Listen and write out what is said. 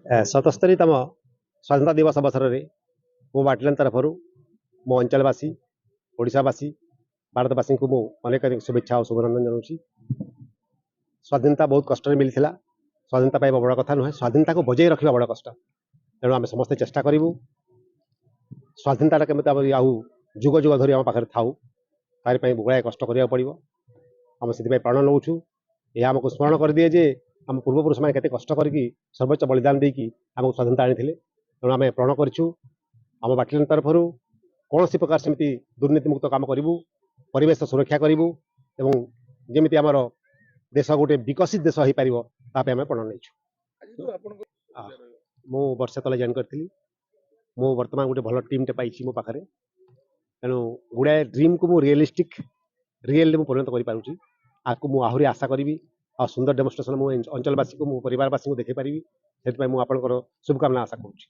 सतस्तरीतम स्वाधीनता दिवस अवसर में मो बाटलियन तरफ मो अंचलवासी ओडावासी भारतवासी को अनेक अनेक शुभेच्छा और शुभरंजन जनाऊँ। स्वाधीनता बहुत कष्ट मिलता। स्वाधीनता पाइबा बड़ कथा नुहे, स्वाधीनता को बजाय रखा बड़ कष्ट। तेणु आम समस्ते चेष्टा करूँ स्वाधीनता केमी आउ जुग जुग धरी आम पाखे थाऊ तारी गुड़ाए कष्ट करा पड़ो। आम से प्राण नौचु। यह आमको स्मरण कर दिए जे आम पूर्वपुरुष मैंने केते कष्ट करके सर्वोच्च बलिदान देकी आमको स्वाधीनता आनी। तेणु आम प्रण करूँ आम बाटलियन तरफ कौन सी प्रकार सेमती दुर्नीति मुक्त काम करूँ, परिवेश सुरक्षा करूँ एवं जमी आमर देश गोटे विकसित देश हो पार आम प्रण नहीं। मु वर्षे तले जॉइन करी मु बर्तमान गोटे भल टीम टे पाई मो पाखे। तेणु गुड़ाए ड्रीम को मु रियलिस्टिक रियल परिणत करें आपको मु आहरी आशा करी आ सुंदर डेमोन्स्ट्रेशन मु अंचलवासी को मो परिवारवासी को देखी पारि से शुभकामना आशा करुँच।